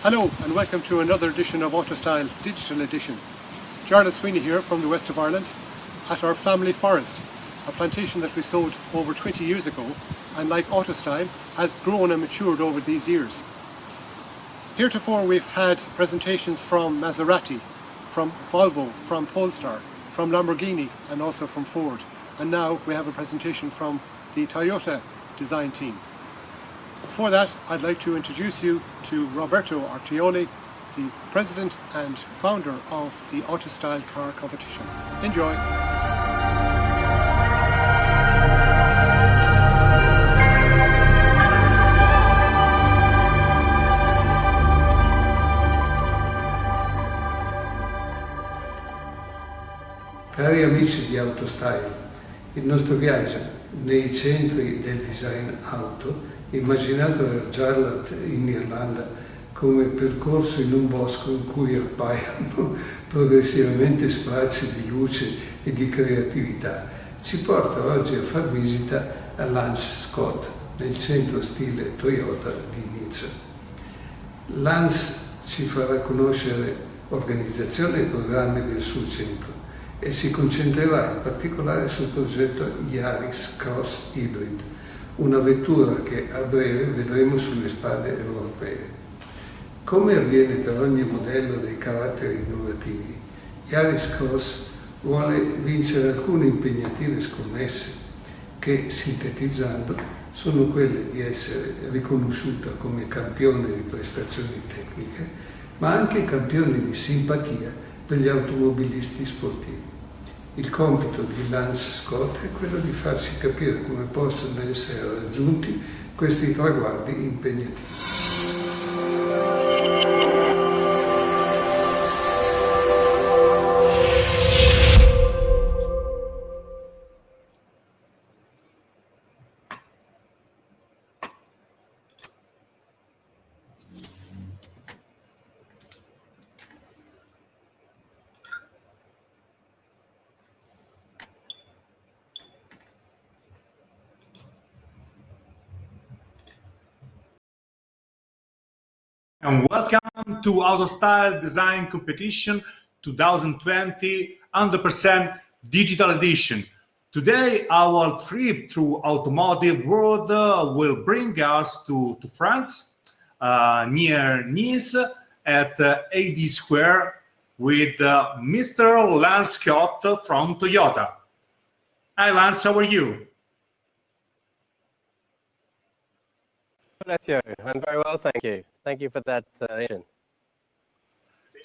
Hello and welcome to another edition of Autostyle Digital Edition. Jarlath Sweeney here from the west of Ireland at our family forest, a plantation that we sowed over 20 years ago and, like Autostyle, has grown and matured over these years. Heretofore we've had presentations from Maserati, from Volvo, from Polestar, from Lamborghini and also from Ford, and now we have a presentation from the Toyota design team. Before that, I'd like to introduce you to Roberto Artioli, the president and founder of the Autostyle car competition. Enjoy! Cari amici di Autostyle, il nostro viaggio nei centri del design auto immaginato da Jarlath in Irlanda come percorso in un bosco in cui appaiono progressivamente spazi di luce e di creatività, ci porta oggi a far visita a Lance Scott nel centro stile Toyota di Nizza. Lance ci farà conoscere organizzazione e programmi del suo centro e si concentrerà in particolare sul progetto Yaris Cross Hybrid, una vettura che a breve vedremo sulle strade europee. Come avviene per ogni modello dei caratteri innovativi, Yaris Cross vuole vincere alcune impegnative scommesse che, sintetizzando, sono quelle di essere riconosciuta come campione di prestazioni tecniche, ma anche campione di simpatia per gli automobilisti sportivi. Il compito di Lance Scott è quello di farci capire come possono essere raggiunti questi traguardi impegnativi. And welcome to Autostyle Design Competition 2020 100% Digital Edition. Today our trip through automotive world will bring us to France, near Nice at AD Square with Mr. Lance Scott from Toyota. Hi Lance, how are you? Alessio, I'm very well, thank you. Thank you for that introduction.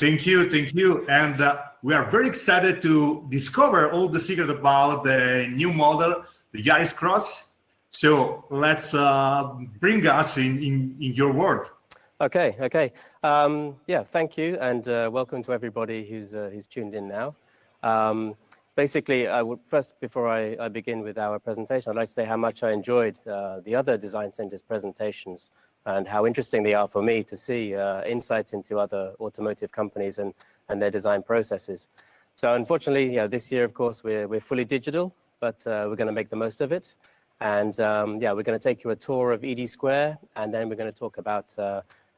Thank you. And we are very excited to discover all the secret about the new model, the Yaris Cross. So let's bring us in your world. Okay. Yeah, thank you, and welcome to everybody who's tuned in now. Basically, I would first, before I begin with our presentation, I'd like to say how much I enjoyed the other design centers presentations and how interesting they are for me to see insights into other automotive companies and their design processes. So unfortunately, this year, of course, we're fully digital, but we're going to make the most of it. And we're going to take you a tour of ED Square, and then we're going to talk about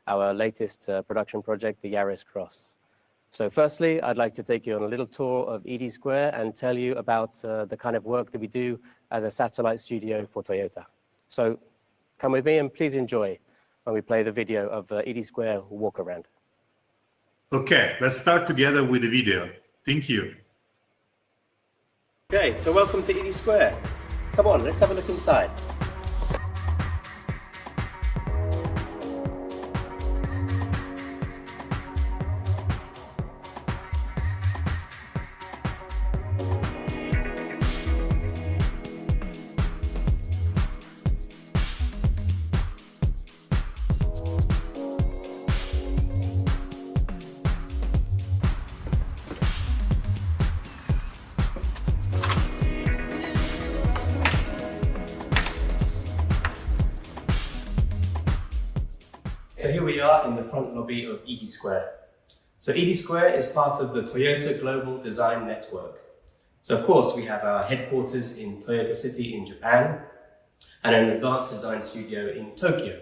our latest production project, the Yaris Cross. So firstly, I'd like to take you on a little tour of ED Square and tell you about the kind of work that we do as a satellite studio for Toyota. So come with me and please enjoy when we play the video of ED Square walk around. Okay, let's start together with the video. Thank you. Okay, so welcome to ED Square. Come on, let's have a look inside. So here we are in the front lobby of ED Square. So ED Square is part of the Toyota Global Design Network. So of course we have our headquarters in Toyota City in Japan and an advanced design studio in Tokyo.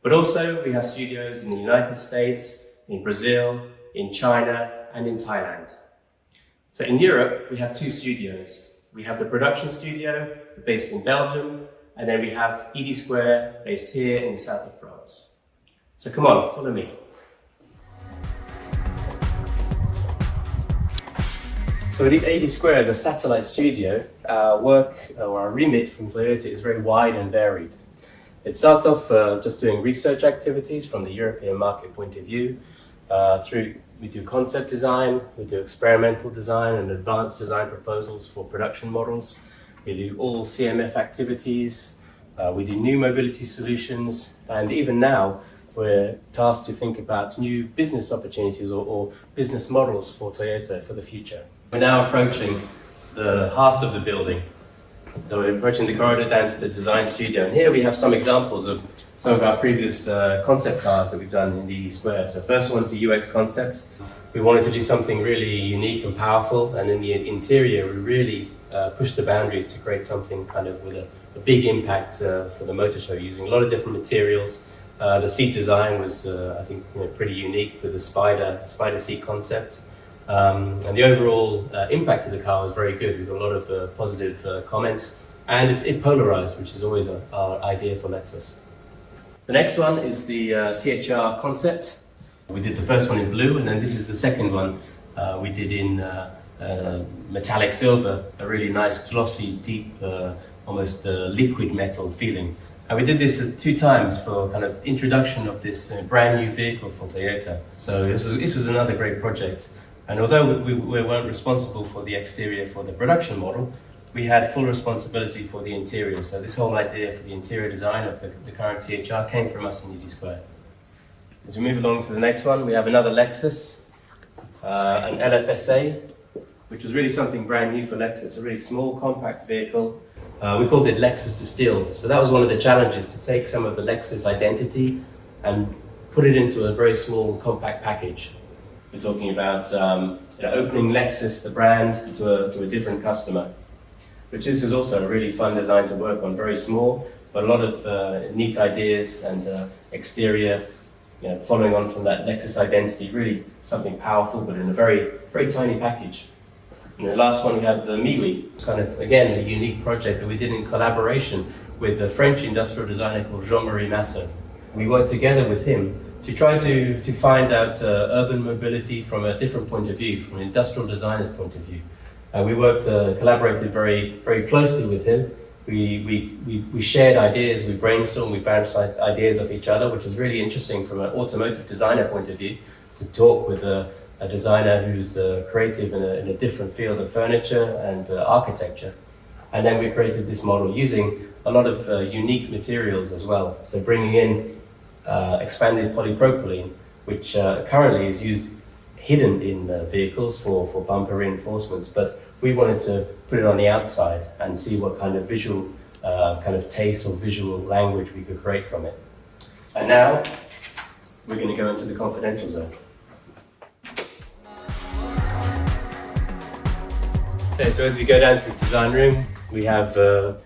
But also we have studios in the United States, in Brazil, in China, and in Thailand. So in Europe, we have 2 studios. We have the production studio based in Belgium, and then we have ED Square based here in the south of France. So come on, follow me. So at ED Square as a satellite studio, our remit from Toyota is very wide and varied. It starts off just doing research activities from the European market point of view. We do concept design, we do experimental design and advanced design proposals for production models. We do all CMF activities, we do new mobility solutions, and even now we're tasked to think about new business opportunities or business models for Toyota for the future. We're now approaching the heart of the building. So we're approaching the corridor down to the design studio, and here we have some examples of some of our previous concept cars that we've done in ED Square. So first one's the UX concept. We wanted to do something really unique and powerful, and in the interior we really pushed the boundaries to create something kind of with a big impact for the motor show, using a lot of different materials. The seat design was, I think, pretty unique with the spider seat concept. And the overall impact of the car was very good. We got a lot of positive comments, and it polarized, which is always our idea for Lexus. The next one is the CHR concept. We did the first one in blue, and then this is the second one we did in metallic silver, a really nice glossy, deep, almost liquid metal feeling. And we did this 2 times for kind of introduction of this brand new vehicle for Toyota. So this was another great project. And although we weren't responsible for the exterior for the production model, we had full responsibility for the interior. So this whole idea for the interior design of the current CHR came from us in ED Square. As we move along to the next one, we have another Lexus, an LFSA, which was really something brand new for Lexus, a really small, compact vehicle. We called it Lexus Distilled. So that was one of the challenges, to take some of the Lexus identity and put it into a very small, compact package. We're talking about opening Lexus, the brand, to a different customer, which is also a really fun design to work on. Very small, but a lot of neat ideas and exterior, following on from that Lexus identity, really something powerful, but in a very, very tiny package. And the last one we have the MiWi, kind of, again, a unique project that we did in collaboration with a French industrial designer called Jean-Marie Massot. We worked together with him to try to find out urban mobility from a different point of view, from an industrial designer's point of view. We collaborated very, very closely with him. We shared ideas, we brainstormed, we bounced ideas off each other, which was really interesting from an automotive designer point of view, to talk with a designer who's creative in a different field of furniture and architecture. And then we created this model using a lot of unique materials as well. So bringing in expanded polypropylene, which currently is used hidden in vehicles for bumper reinforcements, but we wanted to put it on the outside and see what kind of visual kind of taste or visual language we could create from it. And now we're going to go into the confidential zone. Okay, so as we go down to the design room, we have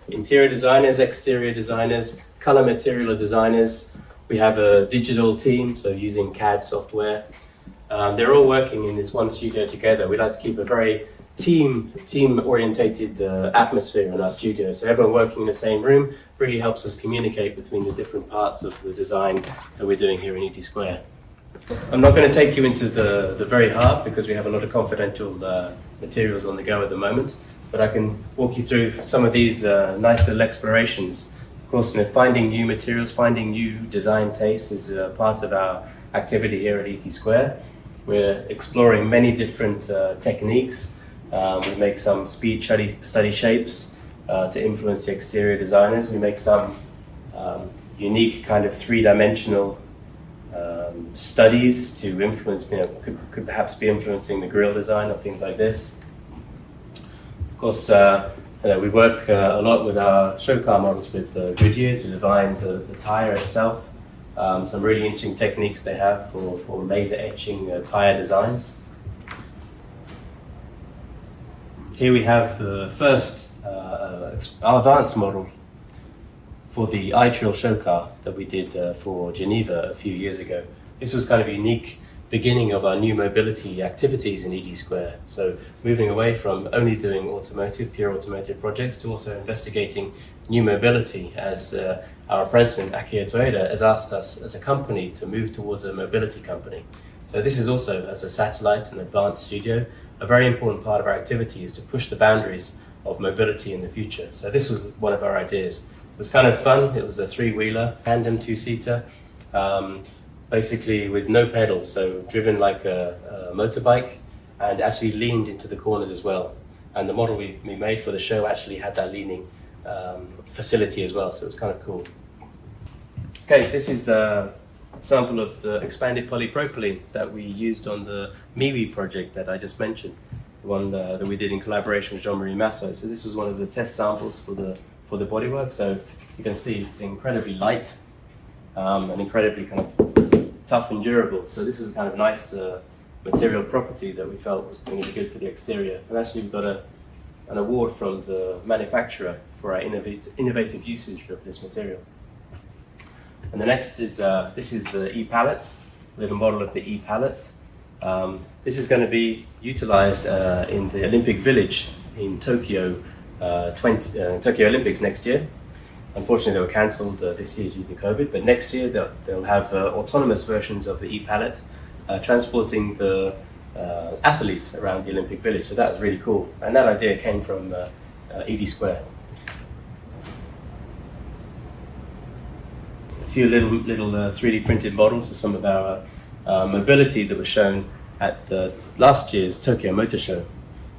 interior designers, exterior designers, color material designers. We have a digital team, so using CAD software. They're all working in this one studio together. We like to keep a very team-orientated atmosphere in our studio. So everyone working in the same room really helps us communicate between the different parts of the design that we're doing here in ED Square. I'm not going to take you into the very heart because we have a lot of confidential materials on the go at the moment, but I can walk you through some of these nice little explorations. Of course, finding new materials, finding new design tastes is part of our activity here at ED Square. We're exploring many different techniques. We make some speed study shapes to influence the exterior designers. We make some unique kind of three-dimensional studies to influence, could perhaps be influencing the grille design or things like this. Of course, we work a lot with our show car models with Goodyear to design the tire itself. Some really interesting techniques they have for laser etching tire designs. Here we have the first advanced model for the iTrail show car that we did for Geneva a few years ago. This was kind of a unique beginning of our new mobility activities in ED Square. So moving away from only doing pure automotive projects to also investigating new mobility, as our president, Akio Toeda, has asked us as a company to move towards a mobility company. So this is also, as a satellite and advanced studio, a very important part of our activity is to push the boundaries of mobility in the future. So this was one of our ideas. It was kind of fun. It was a three-wheeler, tandem two-seater, basically with no pedals, so driven like a motorbike, and actually leaned into the corners as well. And the model we made for the show actually had that leaning facility as well, so it was kind of cool. Okay, this is a sample of the expanded polypropylene that we used on the MIWI project that I just mentioned, the one that we did in collaboration with Jean-Marie Massot. So this was one of the test samples for the bodywork. So you can see it's incredibly light and incredibly kind of tough and durable. So this is a kind of nice material property that we felt was going to be good for the exterior. And actually we've got an award from the manufacturer for our innovative usage of this material. And the next is, this is the e-pallet, little model of the e-pallet. This is going to be utilized in the Olympic Village in Tokyo, Tokyo Olympics next year. Unfortunately, they were cancelled this year due to COVID, but next year they'll have autonomous versions of the e-pallet transporting the athletes around the Olympic Village. So that was really cool. And that idea came from ED Square. A few little 3D printed models of some of our mobility that was shown at last year's Tokyo Motor Show.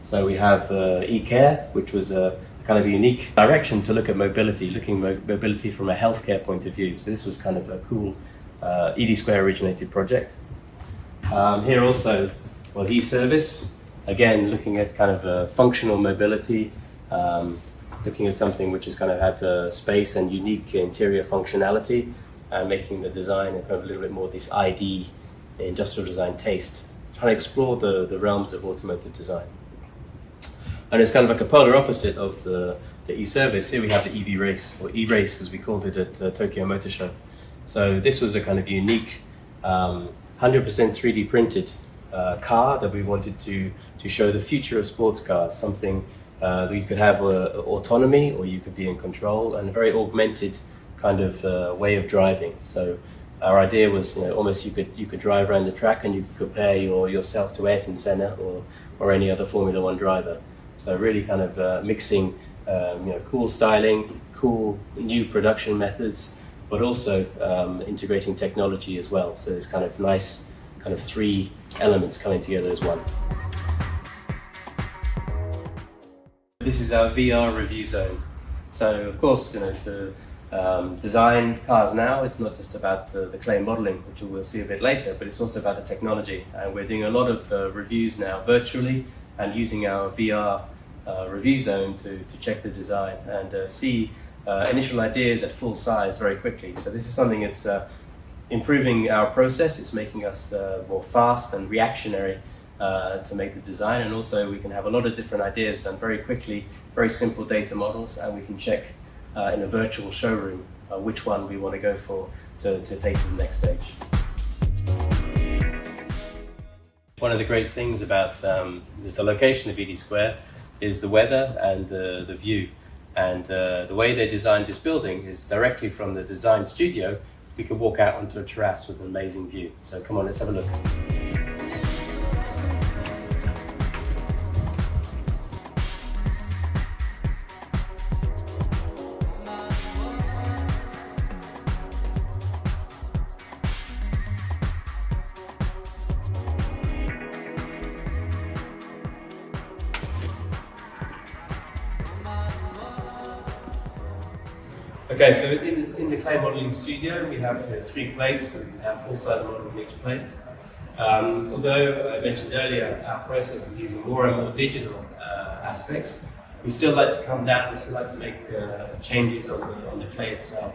So we have e-care, which was a kind of a unique direction to look at mobility, mobility from a healthcare point of view. So this was kind of a cool ED Square originated project. Here also was e-service, again looking at kind of functional mobility, looking at something which is kind of have space and unique interior functionality, and making the design kind of a little bit more this ID, industrial design taste, trying to explore the realms of automotive design. And it's kind of like a polar opposite of the e-service. Here we have the EV race, or e-race as we called it at Tokyo Motor Show. So this was a kind of unique 100% 3D printed car that we wanted to show the future of sports cars, something that you could have autonomy, or you could be in control, and a very augmented kind of way of driving. So our idea was, almost you could drive around the track and you could compare yourself to Ayrton Senna or any other Formula One driver. So really kind of mixing cool styling, cool new production methods, but also integrating technology as well. So there's kind of nice kind of three elements coming together as one. This is our VR review zone. So of course, to design cars now, it's not just about the clay modeling, which we'll see a bit later, but it's also about the technology. And we're doing a lot of reviews now virtually and using our VR review zone to check the design and see initial ideas at full size very quickly. So this is something that's improving our process. It's making us more fast and reactionary to make the design, and also we can have a lot of different ideas done very quickly, very simple data models, and we can check in a virtual showroom which one we want to go for to take to the next stage. One of the great things about the location of ED Square is the weather and the view. And the way they designed this building is directly from the design studio. We could walk out onto a terrace with an amazing view. So come on, let's have a look. Okay, so in the clay modeling studio, we have 3 plates and a full-size model in each plate. Although I mentioned earlier, our process is using more and more digital aspects, we still like to come down, we still like to make changes on the clay itself.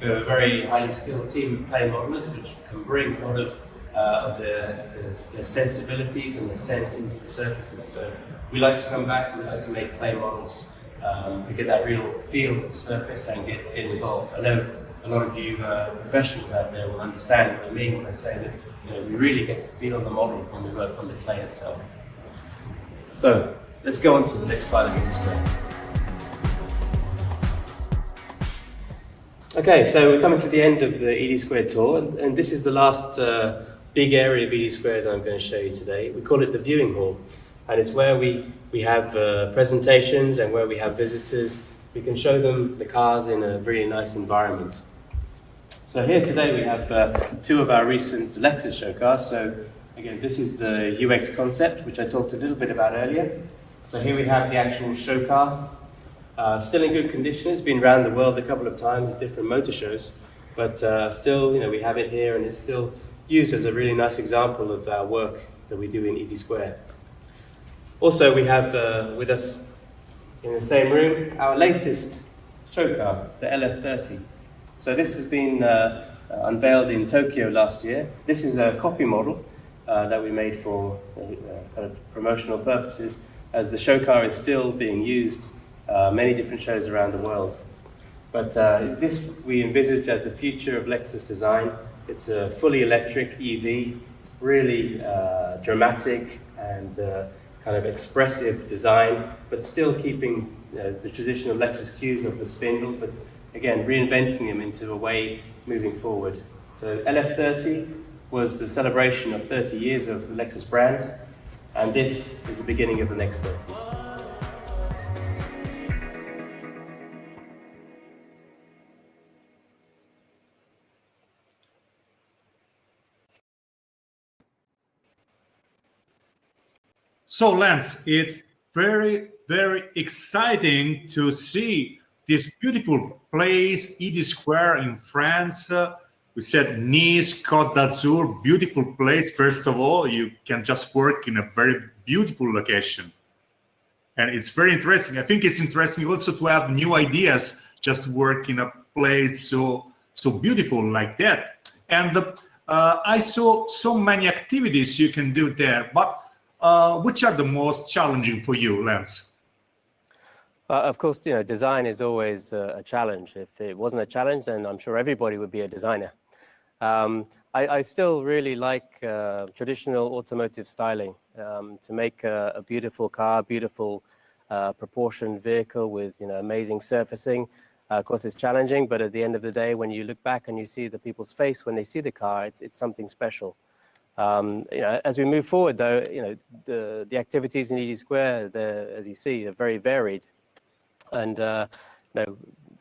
We have a very highly skilled team of clay modelers which can bring a lot of their sensibilities and their scent into the surfaces. So we like to come back, we like to make clay models to get that real feel of the surface and get involved. I know a lot of you professionals out there will understand what I mean when I say that we really get to feel the model when we work on the clay itself. So let's go on to the next part of the square. Okay, so we're coming to the end of the ED Squared tour, and this is the last big area of ED Squared that I'm going to show you today. We call it the viewing hall, and it's where we have presentations and where we have visitors. We can show them the cars in a really nice environment. So here today we have two of our recent Lexus show cars. So again, this is the UX concept, which I talked a little bit about earlier. So here we have the actual show car, still in good condition. It's been around the world a couple of times at different motor shows, but still, we have it here, and it's still used as a really nice example of our work that we do in ED Square. Also, we have with us in the same room our latest show car, the LF30. So this has been unveiled in Tokyo last year. This is a copy model that we made for kind of promotional purposes, as the show car is still being used many different shows around the world. But this we envisaged as the future of Lexus design. It's a fully electric EV, really dramatic and kind of expressive design, but still keeping the traditional Lexus cues of the spindle, but again, reinventing them into a way moving forward. So LF30 was the celebration of 30 years of the Lexus brand, and this is the beginning of the next 30. So Lance, it's very, very exciting to see this beautiful place, ED Square in France. We said Nice, Côte d'Azur, beautiful place. First of all, you can just work in a very beautiful location. And it's very interesting. I think it's interesting also to have new ideas, just to work in a place so beautiful like that. And I saw so many activities you can do there, but which are the most challenging for you, Lance? Of course, design is always a challenge. If it wasn't a challenge, then I'm sure everybody would be a designer. I still really like traditional automotive styling, to make a beautiful car, beautiful proportioned vehicle with amazing surfacing. Of course, it's challenging, but at the end of the day, when you look back and you see the people's face when they see the car, it's something special. As we move forward, though, the activities in ED Square, as you see, are very varied. And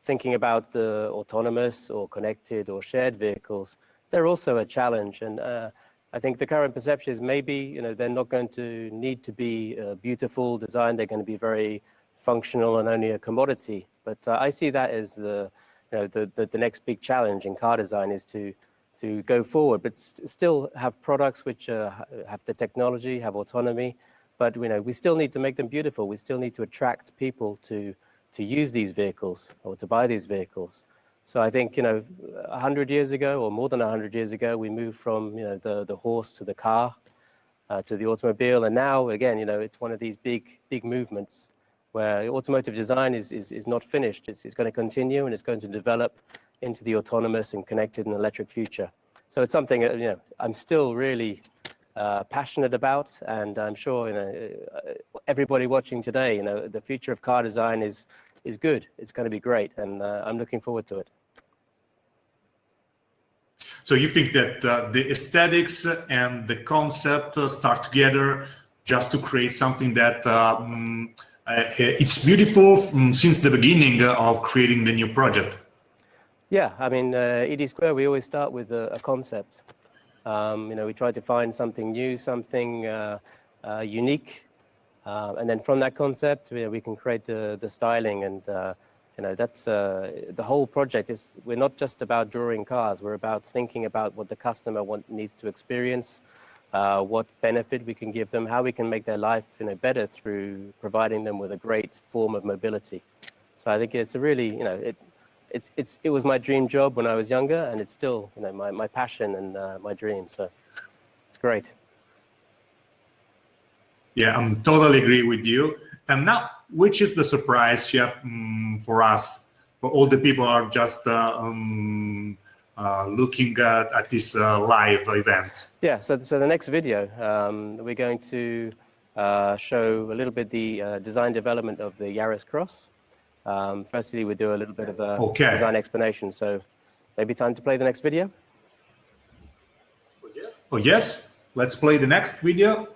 thinking about the autonomous or connected or shared vehicles, they're also a challenge. And I think the current perception is maybe they're not going to need to be beautiful design. They're going to be very functional and only a commodity. But I see that as the next big challenge in car design, is to go forward, but still have products which have the technology, have autonomy. But we still need to make them beautiful. We still need to attract people to use these vehicles or to buy these vehicles. So I think 100 years ago, or more than 100 years ago, we moved from the horse to the car, to the automobile, and now again it's one of these big movements where automotive design is not finished. It's going to continue, and it's going to develop into the autonomous and connected and electric future. So it's something that I'm still really passionate about, and I'm sure everybody watching today, the future of car design is good. It's going to be great, and I'm looking forward to it. So you think that the aesthetics and the concept start together just to create something that it's beautiful since the beginning of creating the new project? Yeah, I mean, ED Square, we always start with a concept. We try to find something new, something unique, and then from that concept, we can create the styling, and that's the whole project. We're not just about drawing cars. We're about thinking about what the customer needs to experience, what benefit we can give them, how we can make their life better through providing them with a great form of mobility. So I think it's a really it was my dream job when I was younger, and it's still my passion and my dream. So it's great. Yeah, I'm totally agree with you. And now, which is the surprise you have for us, for all the people who are just looking at this live event? Yeah, so the next video, we're going to show a little bit the design development of the Yaris Cross. Firstly, we do a little bit of a design explanation. So maybe time to play the next video? Oh yes, let's play the next video.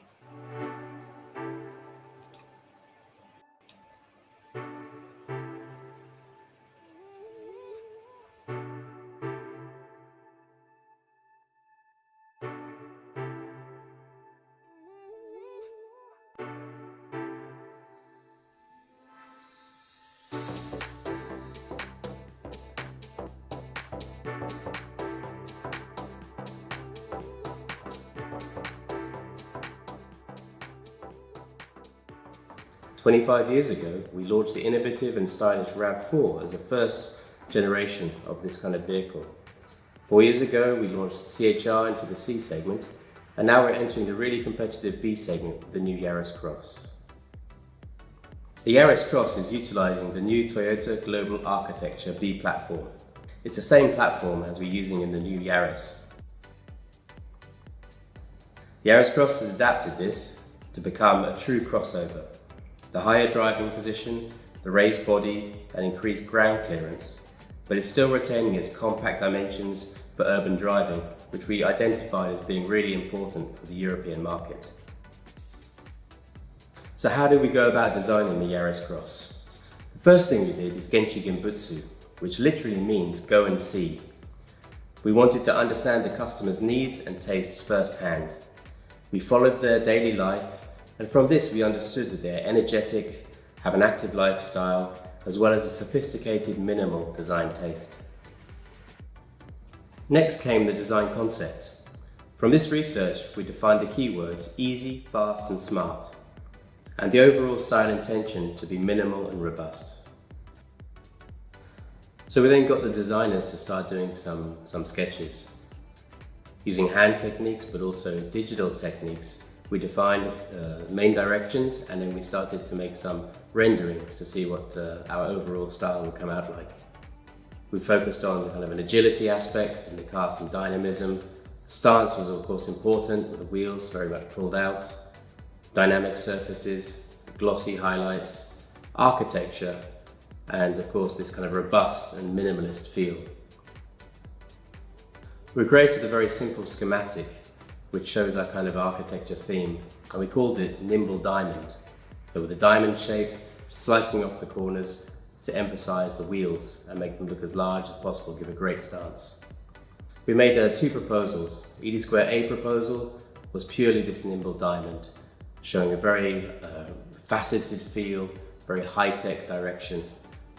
"25 years ago, we launched the innovative and stylish RAV4 as the first generation of this kind of vehicle. 4 years ago, we launched CHR into the C segment, and now we're entering the really competitive B segment with the new Yaris Cross. The Yaris Cross is utilizing the new Toyota Global Architecture B platform. It's the same platform as we're using in the new Yaris. The Yaris Cross has adapted this to become a true crossover. The higher driving position, the raised body and increased ground clearance, but it's still retaining its compact dimensions for urban driving, which we identified as being really important for the European market. So how did we go about designing the Yaris Cross? The first thing we did is Genchi Genbutsu, which literally means go and see. We wanted to understand the customer's needs and tastes firsthand. We followed their daily life, and from this we understood that they're energetic, have an active lifestyle, as well as a sophisticated minimal design taste. Next came the design concept. From this research we defined the keywords easy, fast and smart, and the overall style intention to be minimal and robust. So we then got the designers to start doing some sketches. Using hand techniques but also digital techniques, we defined main directions, and then we started to make some renderings to see what our overall style would come out like. We focused on kind of an agility aspect in the car, some dynamism. Stance was of course important, with the wheels very much pulled out. Dynamic surfaces, glossy highlights, architecture, and of course this kind of robust and minimalist feel. We created a very simple schematic which shows our kind of architecture theme, and we called it Nimble Diamond. So with a diamond shape, slicing off the corners to emphasize the wheels and make them look as large as possible, give a great stance. We made two proposals. ED2 A proposal was purely this Nimble Diamond, showing a very faceted feel, very high-tech direction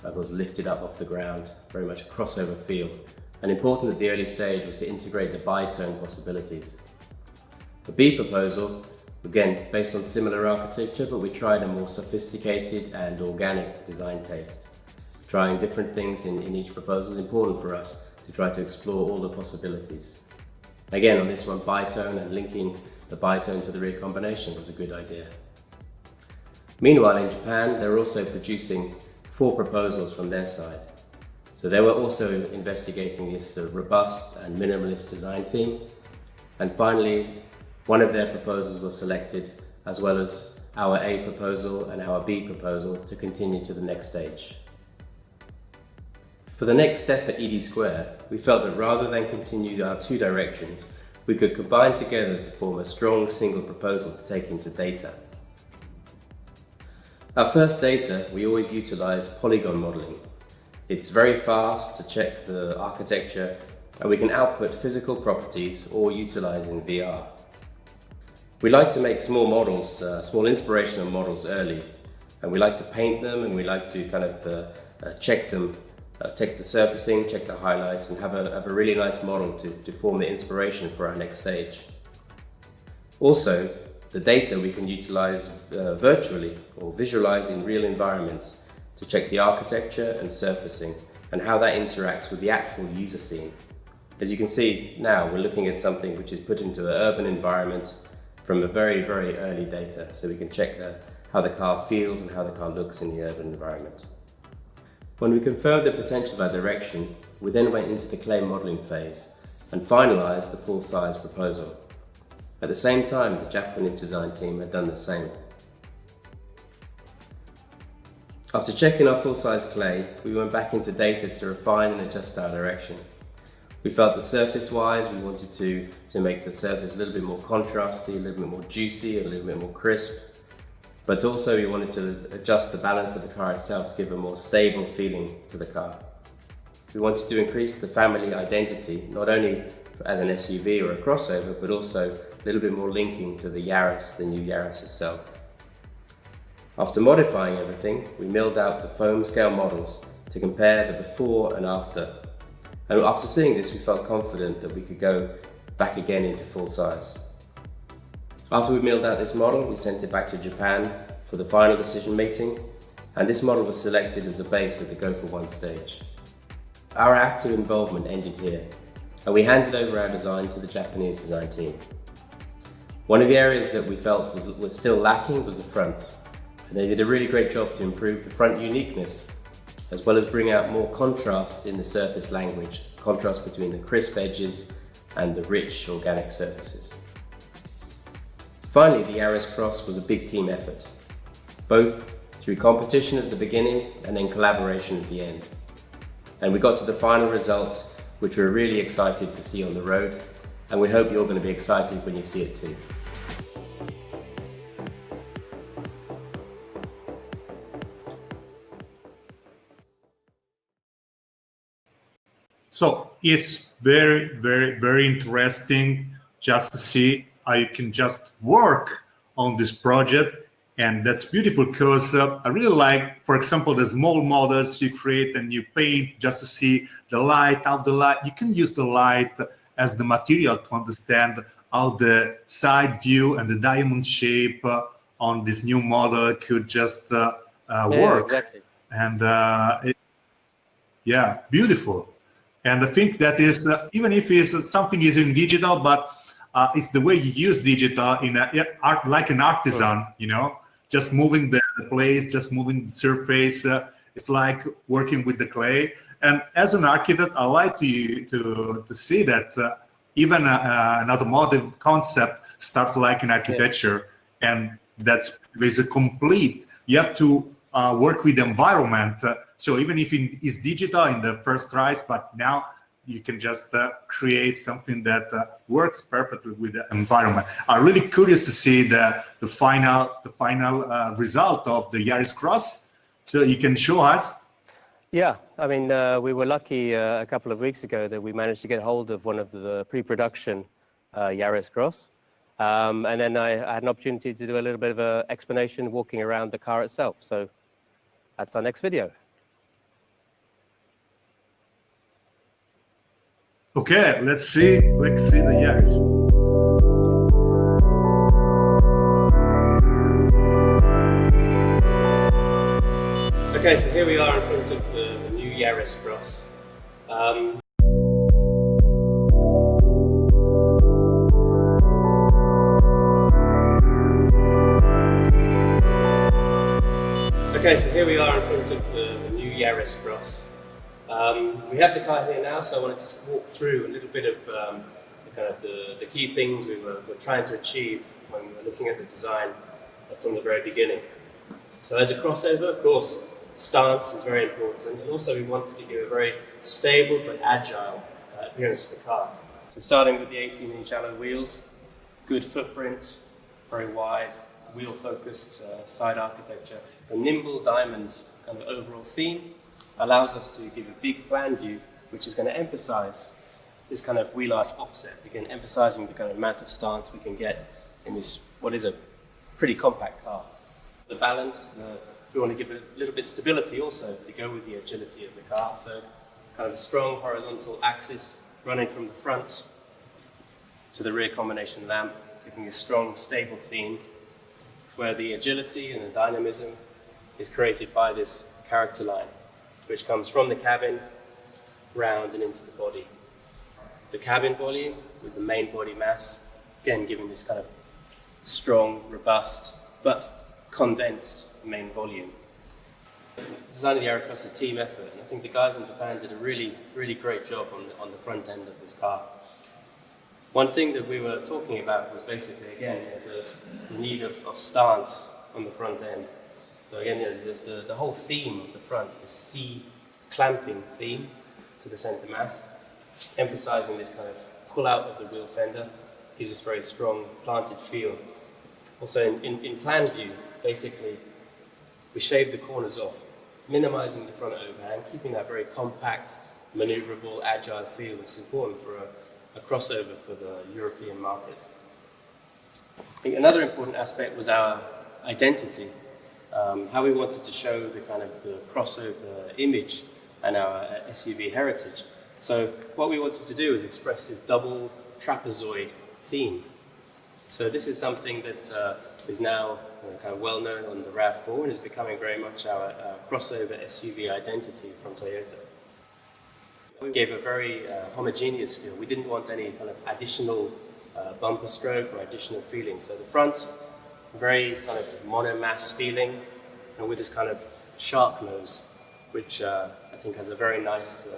that was lifted up off the ground, very much a crossover feel. And important at the early stage was to integrate the bitone possibilities. The B proposal, again based on similar architecture, but we tried a more sophisticated and organic design taste. Trying different things in each proposal is important for us to try to explore all the possibilities. Again, on this one, bitone and linking the bitone to the rear combination was a good idea. Meanwhile, in Japan, they're also producing 4 proposals from their side. So they were also investigating this robust and minimalist design theme. And finally, one of their proposals was selected, as well as our A proposal and our B proposal, to continue to the next stage. For the next step at ED2, we felt that rather than continue our 2 directions, we could combine together to form a strong single proposal to take into data. Our first data, we always utilize polygon modeling. It's very fast to check the architecture, and we can output physical properties or utilize in VR. We like to make small models, small inspirational models early, and we like to paint them, and we like to kind of check them, check the surfacing, check the highlights, and have a really nice model to form the inspiration for our next stage. Also, the data we can utilize virtually or visualize in real environments to check the architecture and surfacing and how that interacts with the actual user scene. As you can see now, we're looking at something which is put into an urban environment from a very, very early data, so we can check how the car feels and how the car looks in the urban environment. When we confirmed the potential of our direction, we then went into the clay modelling phase and finalised the full-size proposal. At the same time, the Japanese design team had done the same. After checking our full-size clay, we went back into data to refine and adjust our direction. We felt that surface-wise, we wanted to make the surface a little bit more contrasty, a little bit more juicy, a little bit more crisp. But also we wanted to adjust the balance of the car itself to give a more stable feeling to the car. We wanted to increase the family identity, not only as an SUV or a crossover, but also a little bit more linking to the Yaris, the new Yaris itself. After modifying everything, we milled out the foam scale models to compare the before and after. And after seeing this, we felt confident that we could go back again into full size. After we milled out this model, we sent it back to Japan for the final decision meeting, and this model was selected as the base of the Go for One stage. Our active involvement ended here, and we handed over our design to the Japanese design team. One of the areas that we felt was still lacking was the front, and they did a really great job to improve the front uniqueness, as well as bring out more contrast in the surface language, contrast between the crisp edges and the rich organic surfaces. Finally, the Yaris Cross was a big team effort, both through competition at the beginning and then collaboration at the end. And we got to the final result, which we're really excited to see on the road, and we hope you're going to be excited when you see it too. So it's very, very, very interesting just to see how you can just work on this project. And that's beautiful because I really like, for example, the small models you create and you paint just to see the light, how the light, you can use the light as the material to understand how the side view and the diamond shape on this new model could just work. Exactly. And yeah, beautiful. And I think that is, even if it's something is in digital, but it's the way you use digital in art, like an artisan, you know, just moving the place, just moving the surface. It's like working with the clay. And as an architect, I like to see that even an automotive concept starts like in architecture, and that's a complete. You have to work with the environment. So even if it is digital in the first tries, but now you can just create something that works perfectly with the environment. I'm really curious to see the final result of the Yaris Cross. So you can show us. Yeah, I mean, we were lucky a couple of weeks ago that we managed to get hold of one of the pre-production Yaris Cross. And then I had an opportunity to do a little bit of an explanation walking around the car itself. So that's our next video. Okay, let's see the Yaris. Okay, so here we are in front of the new Yaris Cross. Okay, so here we are in front of the new Yaris Cross. We have the car here now, so I want to just walk through a little bit of the key things we were trying to achieve when we were looking at the design from the very beginning. So as a crossover, of course, stance is very important, and also we wanted to give a very stable but agile appearance to the car. So starting with the 18-inch alloy wheels, good footprint, very wide, wheel-focused side architecture. A nimble diamond kind of overall theme allows us to give a big plan view, which is going to emphasize this kind of wheel arch offset, again emphasizing the kind of amount of stance we can get in this, what is a pretty compact car. The balance, we want to give it a little bit of stability also to go with the agility of the car, so kind of a strong horizontal axis running from the front to the rear combination lamp, giving a strong stable theme where the agility and the dynamism is created by this character line, which comes from the cabin round and into the body. The cabin volume with the main body mass, again giving this kind of strong, robust, but condensed main volume. Designing the Yaris Cross is a team effort, and I think the guys in Japan did a really, really great job on the front end of this car. One thing that we were talking about was basically, again, the need of stance on the front end. So again, the whole theme of the front, the C clamping theme to the center mass, emphasizing this kind of pull out of the rear fender, gives this very strong planted feel. Also in plan view, basically, we shaved the corners off, minimizing the front overhang, keeping that very compact, maneuverable, agile feel, which is important for a crossover for the European market. I think another important aspect was our identity, how we wanted to show the kind of the crossover image and our SUV heritage. So what we wanted to do is express this double trapezoid theme. So this is something that is now kind of well known on the RAV4 and is becoming very much our crossover SUV identity from Toyota. We gave a very homogeneous feel. We didn't want any kind of additional bumper stroke or additional feeling. So the front, very kind of monomass feeling, and with this kind of shark nose, which I think has a very nice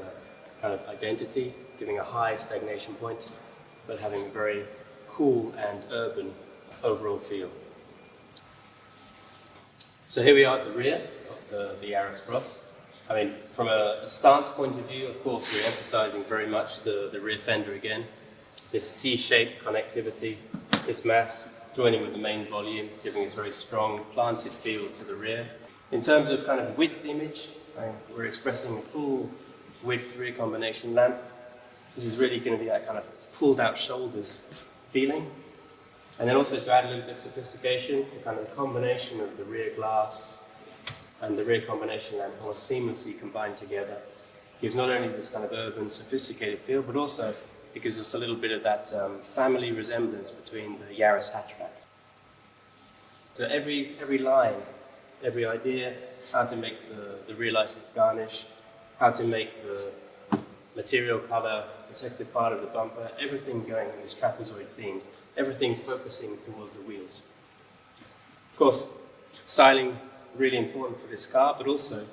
kind of identity, giving a high stagnation point, but having a very cool and urban overall feel. So here we are at the rear of the Yaris Cross. I mean, from a stance point of view, of course, we're emphasizing very much the rear fender again. This C-shaped connectivity, this mass joining with the main volume, giving this very strong planted feel to the rear. In terms of kind of width image, we're expressing a full width rear combination lamp. This is really going to be that kind of pulled out shoulders feeling. And then also to add a little bit of sophistication, the kind of combination of the rear glass and the rear combination lamp more seamlessly combined together gives not only this kind of urban, sophisticated feel, but also it gives us a little bit of that family resemblance between the Yaris hatchback. So every line, every idea, how to make the rear license garnish, how to make the material color, protective part of the bumper, everything going in this trapezoid theme, everything focusing towards the wheels. Of course, styling, really important for this car, but also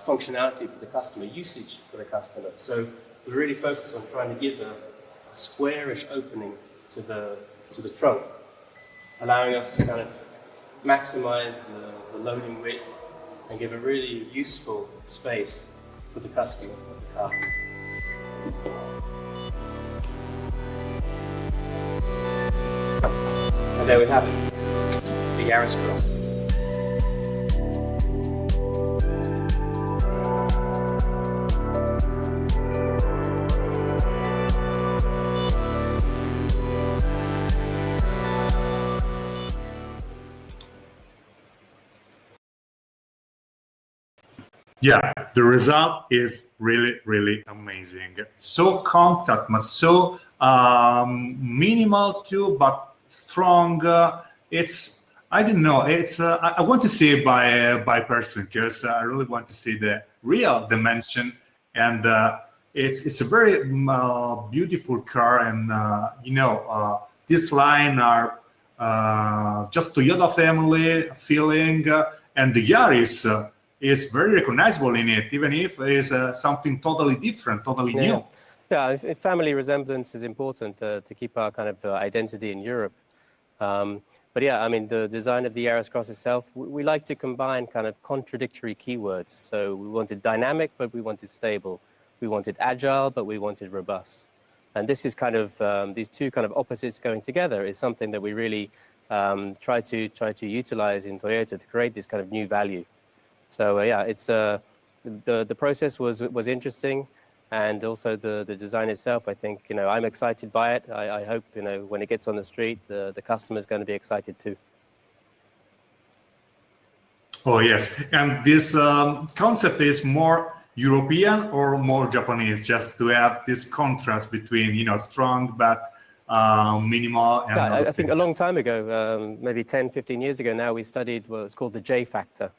functionality for the customer, usage for the customer. So we're really focused on trying to give a squarish opening to the trunk, allowing us to kind of maximize the loading width and give a really useful space for the customer of the car. And there we have it, the Yaris Cross. Yeah, the result is really, really amazing. So compact, but so minimal too, but strong. It's, I don't know, it's, I want to see it by person, because I really want to see the real dimension. And it's a very beautiful car. And, you know, this line are just Toyota family feeling, and the Yaris is very recognizable in it, even if it's something totally different, totally new. Yeah, family resemblance is important to keep our kind of identity in Europe. But yeah, I mean, the design of the Yaris Cross itself, we like to combine kind of contradictory keywords. So we wanted dynamic, but we wanted stable. We wanted agile, but we wanted robust. And this is kind of, these two kind of opposites going together is something that we really try to utilize in Toyota to create this kind of new value. So yeah, it's the process was interesting, and also the design itself. I think, you know, I'm excited by it. I hope, you know, when it gets on the street, the customer is going to be excited too. Oh yes, and this concept is more European or more Japanese, just to have this contrast between, you know, strong but minimal. And yeah, I think a long time ago, maybe 10, 15 years ago now, we studied what's called the J factor.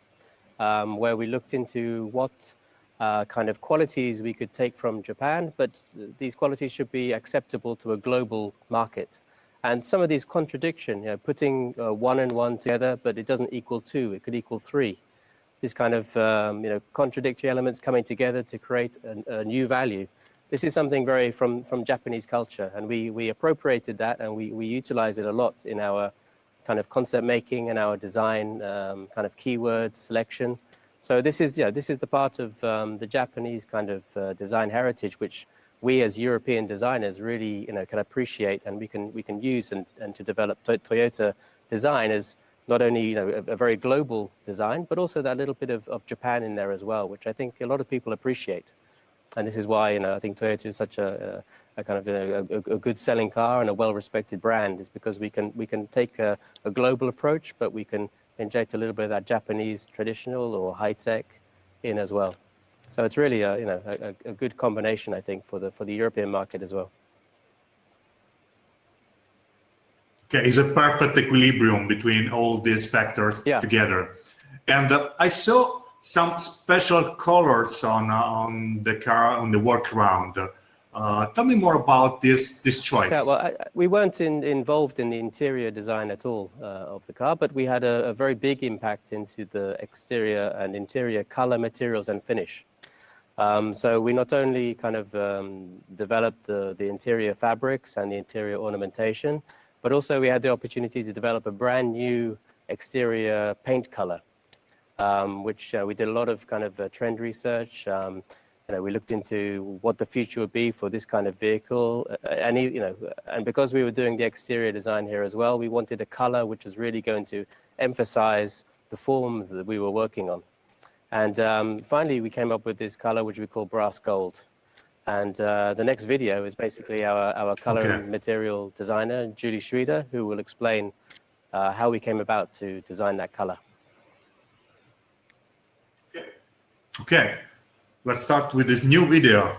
Where we looked into what kind of qualities we could take from Japan, but these qualities should be acceptable to a global market. And some of these contradiction, putting 1 and 1 together, but it doesn't equal 2, it could equal 3. These kind of contradictory elements coming together to create a new value. This is something very from Japanese culture, and we appropriated that, and we utilize it a lot in our kind of concept making and our design kind of keyword selection. So this is the part of the Japanese kind of design heritage, which we as European designers really can appreciate, and we can use and to develop Toyota design as not only a very global design, but also that little bit of Japan in there as well, which I think a lot of people appreciate. And this is why I think Toyota is such a kind of a good selling car and a well-respected brand, is because we can take a global approach, but we can inject a little bit of that Japanese traditional or high-tech in as well. So it's really a good combination, I think, for the European market as well. Okay, it's a perfect equilibrium between all these factors together. And I saw some special colors on the car, on the workaround. Tell me more about this choice. Yeah, well, we weren't involved in the interior design at all of the car, but we had a very big impact into the exterior and interior color, materials, and finish. So we not only kind of developed the interior fabrics and the interior ornamentation, but also we had the opportunity to develop a brand new exterior paint color, which we did a lot of kind of trend research. We looked into what the future would be for this kind of vehicle, and because we were doing the exterior design here as well, we wanted a color which was really going to emphasize the forms that we were working on. And finally, we came up with this color, which we call brass gold. And the next video is basically our color and material designer, Julie Schroeder, who will explain how we came about to design that color. Okay, let's start with this new video.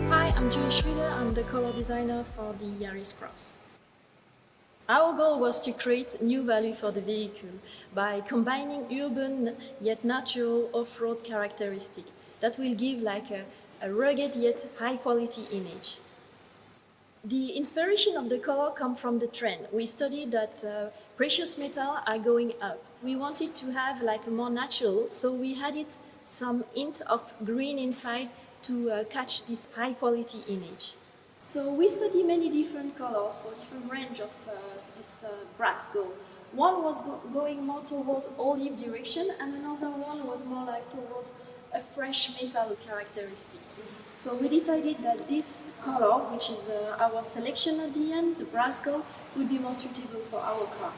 Hi, I'm Julie Schroeder. I'm the color designer for the Yaris Cross. Our goal was to create new value for the vehicle by combining urban yet natural off-road characteristic that will give like a rugged yet high-quality image. The inspiration of the color comes from the trend. We studied that precious metals are going up. We wanted to have like a more natural, so we added some hint of green inside to catch this high-quality image. So we study many different colors, so different range of this brass gold. One was going more towards olive direction, and another one was more like towards a fresh metal characteristic. So we decided that this color, which is our selection at the end, the brass gold, would be more suitable for our car.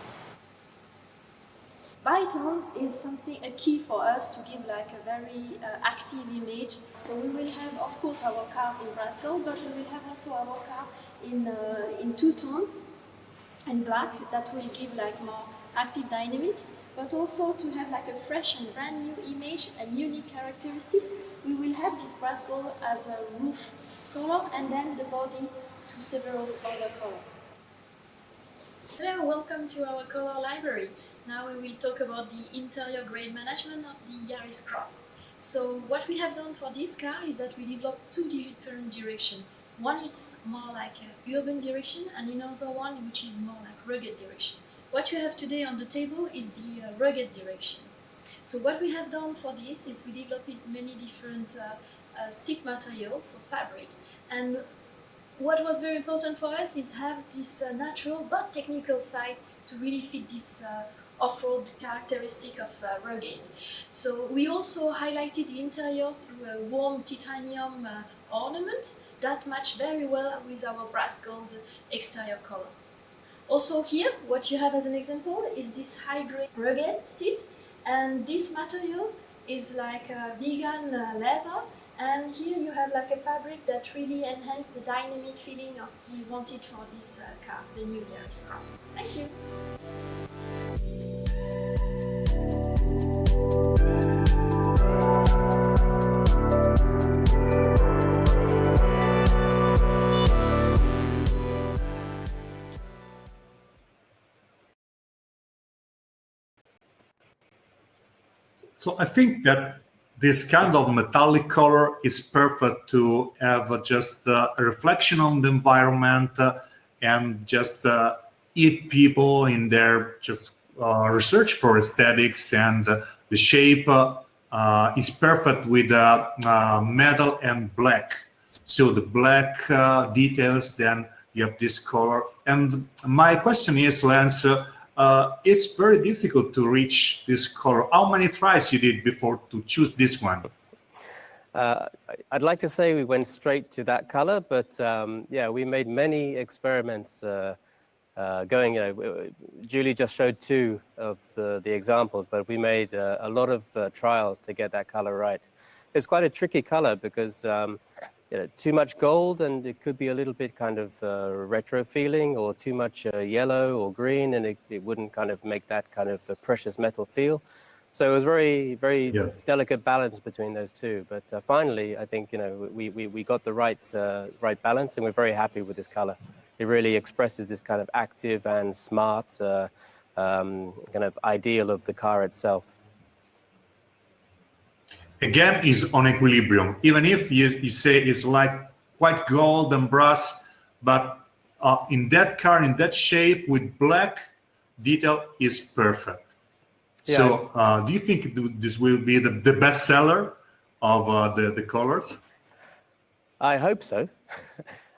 Bitone is a key for us to give like a very active image. So we will have, of course, our car in brass gold, but we will have also our car in two-tone and black. That will give like more active dynamic, but also to have like a fresh and brand new image and unique characteristic. We will have this brass gold as a roof color and then the body to several other colors. Hello, welcome to our color library. Now we will talk about the interior grade management of the Yaris Cross. So what we have done for this car is that we developed two different directions. One is more like an urban direction and another one which is more like rugged direction. What you have today on the table is the rugged direction. So what we have done for this is we developed many different silk materials, so fabric. And what was very important for us is have this natural but technical side to really fit this off-road characteristic of rugged. So we also highlighted the interior through a warm titanium ornament that matched very well with our brass gold exterior color. Also here, what you have as an example is this high-grade rugged seat, and this material is like a vegan leather, and here you have like a fabric that really enhances the dynamic feeling of we wanted for this car, the new Yaris Cross. Thank you. So I think that this kind of metallic color is perfect to have just a reflection on the environment and just eat people in their just research for aesthetics, and the shape is perfect with metal and black. So the black details, then you have this color. And my question is, Lance, it's very difficult to reach this color. How many tries you did before to choose this one? I'd like to say we went straight to that color, but yeah, we made many experiments going. Julie just showed 2 of the examples, but we made a lot of trials to get that color right. It's quite a tricky color because too much gold and it could be a little bit kind of retro feeling, or too much yellow or green and it wouldn't kind of make that kind of precious metal feel. So it was very delicate balance between those 2. But finally, I think we got the right balance, and we're very happy with this color. It really expresses this kind of active and smart kind of ideal of the car itself. Again, is on equilibrium. Even if you say it's like quite gold and brass, but in that car, in that shape with black detail, is perfect. Yeah. So do you think this will be the best seller of the colors? I hope so.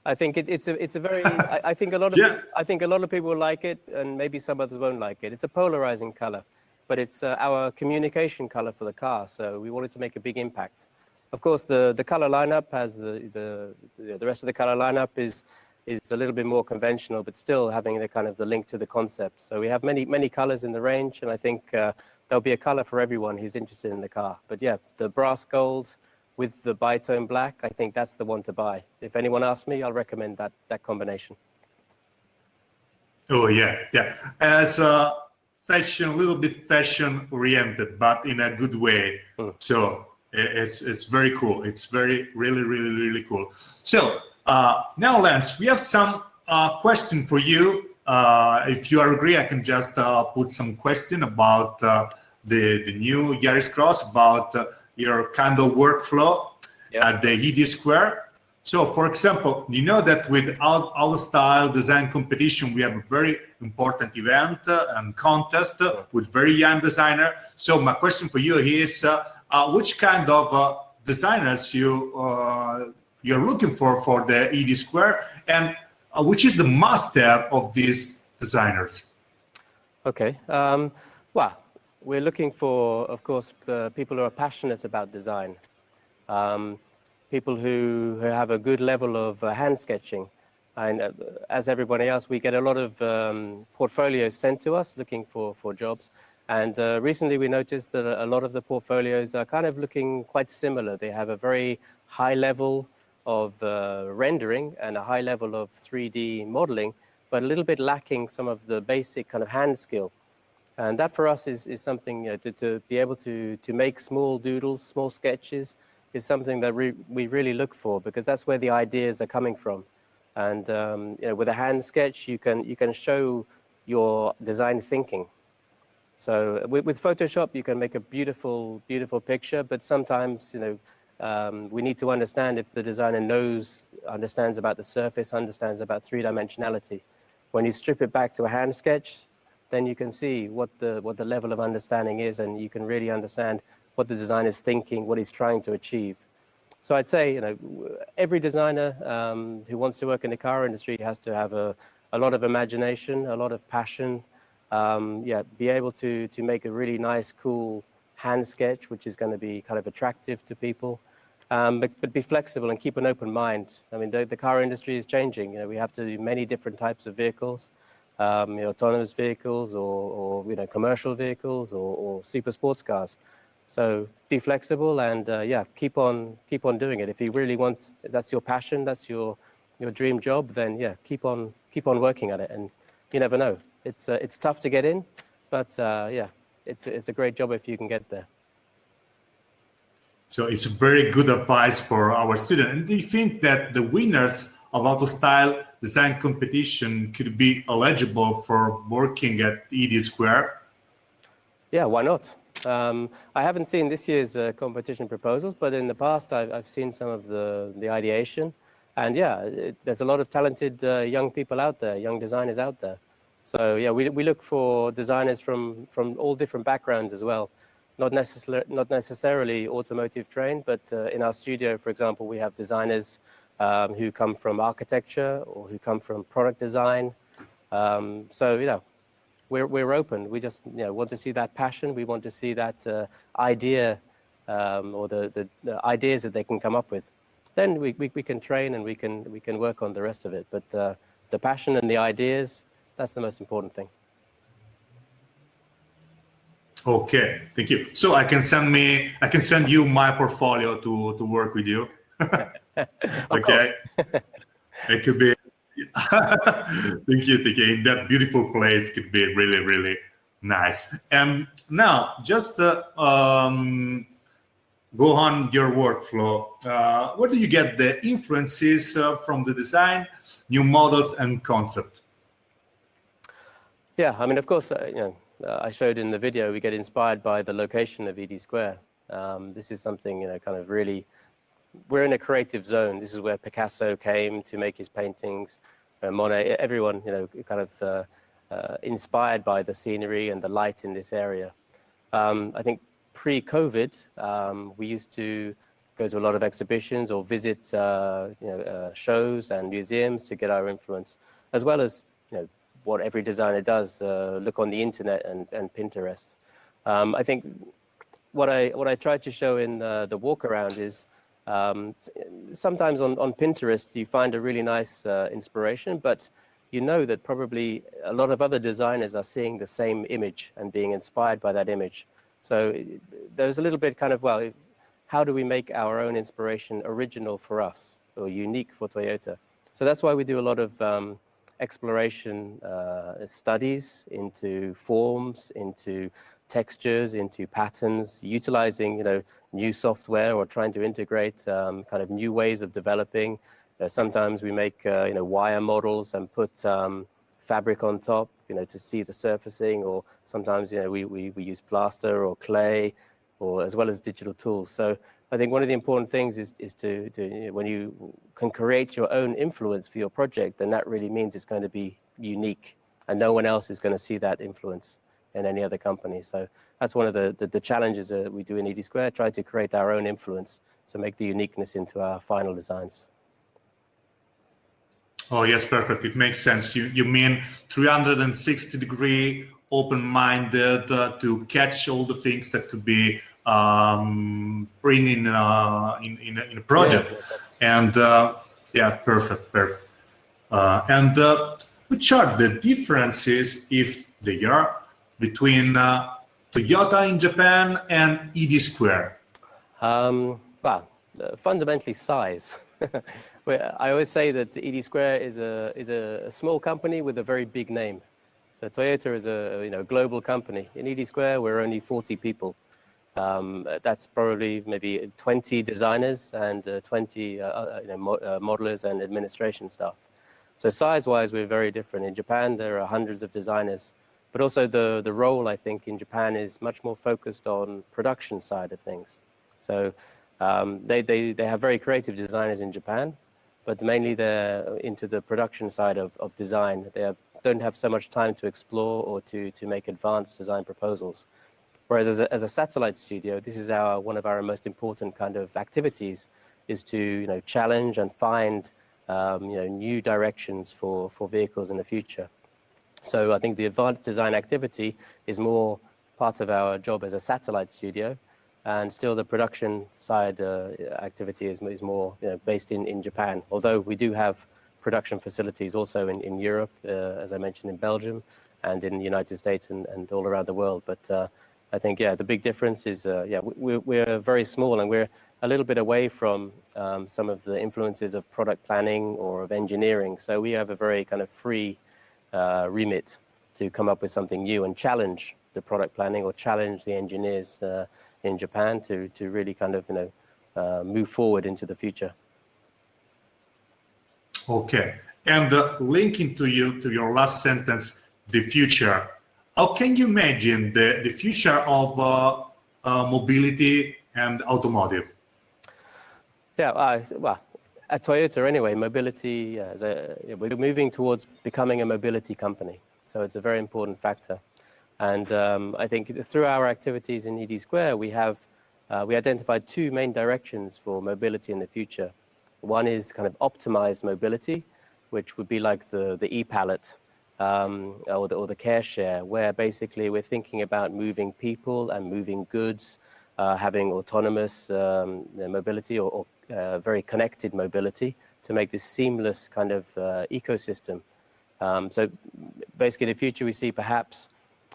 I think it's a very I think a lot of people will like it, and maybe some others won't like it. It's a polarizing color, but it's our communication color for the car, so we wanted to make a big impact. Of course, the color lineup has the rest of the color lineup is a little bit more conventional, but still having the kind of the link to the concept. So we have many colors in the range, and I think there'll be a color for everyone who's interested in the car. But yeah, the brass gold with the bitone black, I think that's the one to buy. If anyone asks me, I'll recommend that combination. Oh yeah. As fashion, a little bit fashion oriented, but in a good way. So it's very cool. It's really cool. So now, Lance, we have some question for you. If you agree, I can just put some question about the new Yaris Cross, about your kind of workflow at the ED Square. So, for example, you know that with Autostyle design competition, we have a very important event and contest with very young designer. So my question for you is, which kind of designers you're looking for the ED Square, and which is the must-have of these designers? Okay. Well, we're looking for, of course, people who are passionate about design. People who have a good level of hand sketching. And as everybody else, we get a lot of portfolios sent to us looking for jobs. And recently we noticed that a lot of the portfolios are kind of looking quite similar. They have a very high level of rendering and a high level of 3D modeling, but a little bit lacking some of the basic kind of hand skill. And that for us is something to be able to make small doodles, small sketches, is something that we really look for, because that's where the ideas are coming from. And with a hand sketch, you can show your design thinking. So with Photoshop, you can make a beautiful picture, but sometimes we need to understand if the designer understands about the surface, understands about 3-dimensionality. When you strip it back to a hand sketch, then you can see what the level of understanding is, and you can really understand what the designer is thinking, what he's trying to achieve. So I'd say, every designer who wants to work in the car industry has to have a lot of imagination, a lot of passion, be able to make a really nice, cool hand sketch, which is going to be kind of attractive to people, but be flexible and keep an open mind. I mean, the car industry is changing. We have to do many different types of vehicles, autonomous vehicles, or commercial vehicles, or super sports cars. So be flexible and keep on doing it. If you really want, that's your passion, that's your dream job, then keep on working at it. And you never know. It's tough to get in, but it's a great job if you can get there. So it's very good advice for our students. And do you think that the winners of Autostyle design competition could be eligible for working at ED Square? Yeah, why not? I haven't seen this year's competition proposals, but in the past I've seen some of the ideation. And yeah, there's a lot of talented young people out there, young designers out there. So yeah, we look for designers from all different backgrounds as well. Not necessarily automotive trained, but in our studio, for example, we have designers who come from architecture or who come from product design. So, you know, we're open. We just, you know, want to see that passion. We want to see that idea or the ideas that they can come up with. Then we can train and we can work on the rest of it. But the passion and the ideas, that's the most important thing. Okay, thank you. So I can send you my portfolio to work with you. Okay. It could be. Thank you. In that beautiful place, could be really, really nice. And now, just go on your workflow. Where do you get the influences from the design, new models, and concept? Yeah, I mean, of course, you know, I showed in the video, we get inspired by the location of ED Square. This is something, you know, kind of really, we're in a creative zone. This is where Picasso came to make his paintings, Monet, everyone, you know, kind of inspired by the scenery and the light in this area. I think pre-COVID, we used to go to a lot of exhibitions or visit, you know, shows and museums to get our influence, as well as, you know, what every designer does, look on the internet and Pinterest. I think what I tried to show in the walk around is sometimes on Pinterest you find a really nice inspiration, but you know that probably a lot of other designers are seeing the same image and being inspired by that image. So there's a little bit kind of, well, how do we make our own inspiration original for us or unique for Toyota? So that's why we do a lot of exploration studies into forms, into textures, into patterns, utilizing, you know, new software or trying to integrate kind of new ways of developing. Sometimes we make, you know, wire models and put fabric on top, you know, to see the surfacing, or sometimes, you know, we use plaster or clay, or as well as digital tools. So I think one of the important things is to you know, when you can create your own influence for your project, then that really means it's going to be unique and no one else is going to see that influence in any other company. So that's one of the challenges that we do in ED Square, try to create our own influence to make the uniqueness into our final designs. Oh, yes, perfect. It makes sense. You mean 360-degree open-minded to catch all the things that could be bring in a project. Yeah. And yeah, perfect. And which are the differences, if they are, between Toyota in Japan and ED Square? Well, fundamentally size. I always say that ED Square is a small company with a very big name. So Toyota is a, you know, global company. In ED Square, we're only 40 people. That's probably maybe 20 designers and 20 you know, modelers and administration staff. So size-wise, we're very different. In Japan, there are hundreds of designers, but also the role, I think, in Japan is much more focused on production side of things. So they have very creative designers in Japan, but mainly they're into the production side of design. They don't have so much time to explore or to make advanced design proposals. Whereas as a satellite studio, this is one of our most important kind of activities, is to, you know, challenge and find you know, new directions for vehicles in the future. So I think the advanced design activity is more part of our job as a satellite studio, and still the production side activity is more, you know, based in Japan. Although we do have production facilities also in Europe, as I mentioned, in Belgium, and in the United States and all around the world. But I think, yeah, the big difference is, yeah, we're very small and we're a little bit away from some of the influences of product planning or of engineering. So we have a very kind of free remit to come up with something new and challenge the product planning or challenge the engineers in Japan to really kind of, you know, move forward into the future. Okay, and linking to your last sentence, the future. How can you imagine the future of mobility and automotive? Yeah, well, at Toyota anyway, mobility, we're moving towards becoming a mobility company. So it's a very important factor. And I think through our activities in ED Square, we identified two main directions for mobility in the future. One is kind of optimized mobility, which would be like the e-pallet or the care share, where basically we're thinking about moving people and moving goods, having autonomous mobility or very connected mobility to make this seamless kind of ecosystem. So basically in the future we see perhaps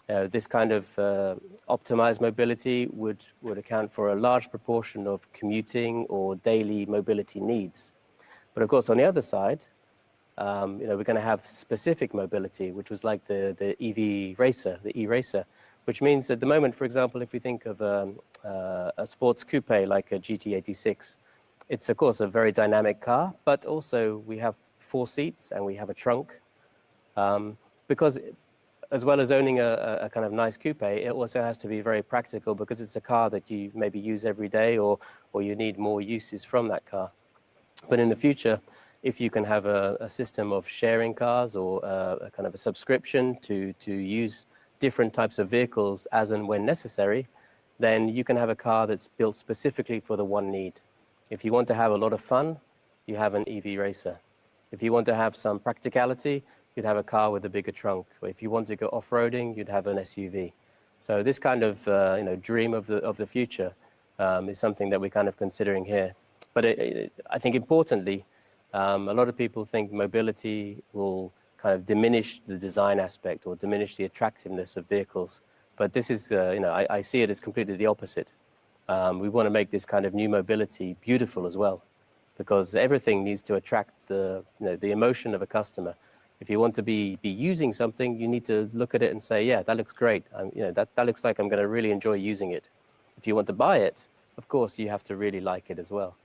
this kind of optimized mobility would account for a large proportion of commuting or daily mobility needs. But of course, on the other side, we're going to have specific mobility, which was like the EV racer, the e-racer, which means at the moment, for example, if we think of a sports coupe like a GT86, it's of course a very dynamic car, but also we have 4 seats and we have a trunk. Because as well as owning a kind of nice coupe, it also has to be very practical because it's a car that you maybe use every day or you need more uses from that car. But in the future, if you can have a system of sharing cars or a kind of a subscription to use different types of vehicles as and when necessary, then you can have a car that's built specifically for the one need. If you want to have a lot of fun, you have an EV racer. If you want to have some practicality, you'd have a car with a bigger trunk. Or if you want to go off-roading, you'd have an SUV. So this kind of dream of the future is something that we're kind of considering here. But I think importantly, a lot of people think mobility will kind of diminish the design aspect or diminish the attractiveness of vehicles. But this is, I see it as completely the opposite. We want to make this kind of new mobility beautiful as well, because everything needs to attract the emotion of a customer. If you want to be using something, you need to look at it and say, yeah, that looks great. That looks like I'm going to really enjoy using it. If you want to buy it, of course, you have to really like it as well.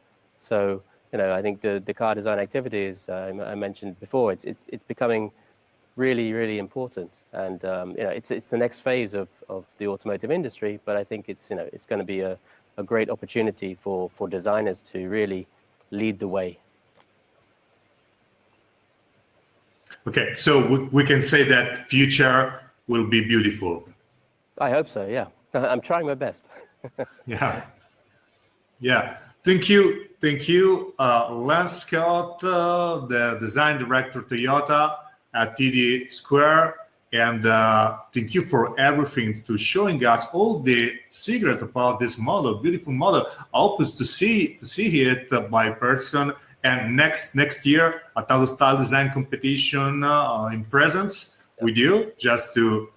So, I think the car design activities I mentioned before, it's becoming really, really important. And, it's the next phase of the automotive industry, but I think it's going to be a great opportunity for designers to really lead the way. Okay, so we can say that future will be beautiful. I hope so, yeah. I'm trying my best. Yeah. Thank you, Lance Scott, the design director Toyota at TD Square, and thank you for everything, to showing us all the secret about this model, beautiful model. I hope to see it by person. And next year at Autostyle design competition in presence with you, just to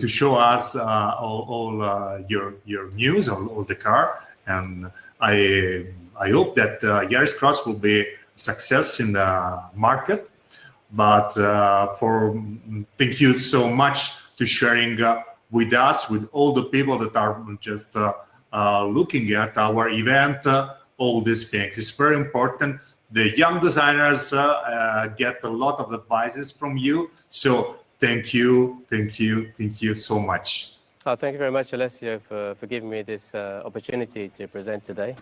show us all your news, all the car. And I hope that Yaris Cross will be a success in the market. But thank you so much to sharing with us, with all the people that are just looking at our event, all these things. It's very important. The young designers get a lot of advices from you. So thank you so much. Oh, thank you very much, Alessio, for giving me this opportunity to present today.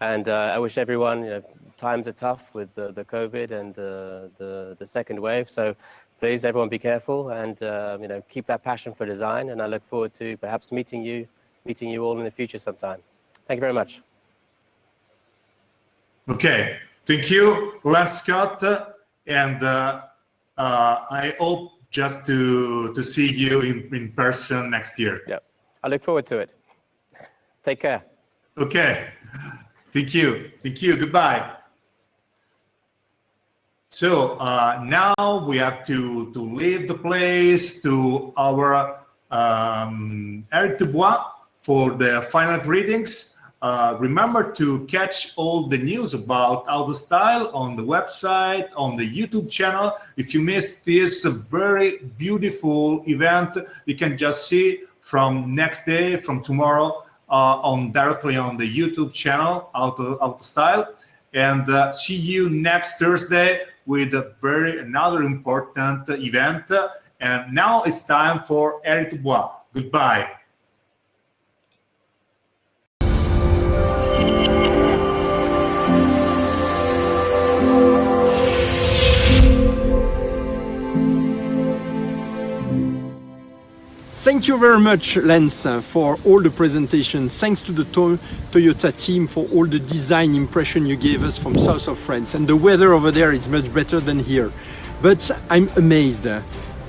And I wish everyone, times are tough with the COVID and the second wave. So please, everyone, be careful and keep that passion for design. And I look forward to perhaps meeting you all in the future sometime. Thank you very much. Okay. Thank you, Lance Scott, and I hope just to see you in person next year. Yeah, I look forward to it. Take care. Okay, thank you. Goodbye. So now we have to leave the place to our Eric Dubois for the final greetings. Remember to catch all the news about Autostyle on the website, on the YouTube channel. If you missed this very beautiful event, you can just see from next day, from tomorrow, directly on the YouTube channel, Autostyle. And see you next Thursday with another important event. And now it's time for Eric Dubois. Goodbye. Thank you very much, Lens, for all the presentation. Thanks to the Toyota team for all the design impression you gave us from south of France. And the weather over there is much better than here. But I'm amazed.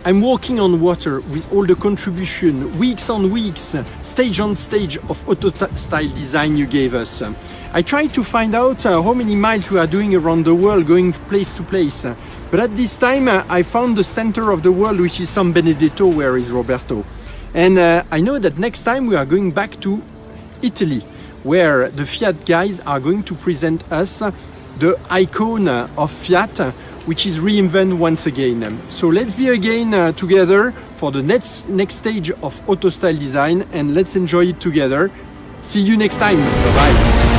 I'm walking on water with all the contribution, weeks on weeks, stage on stage of Autostyle design you gave us. I tried to find out how many miles we are doing around the world, going place to place. But at this time, I found the center of the world, which is San Benedetto, where is Roberto. And I know that next time we are going back to Italy, where the Fiat guys are going to present us the icon of Fiat, which is reinvented once again. So let's be again together for the next stage of Autostyle design, and let's enjoy it together. See you next time. Bye-bye.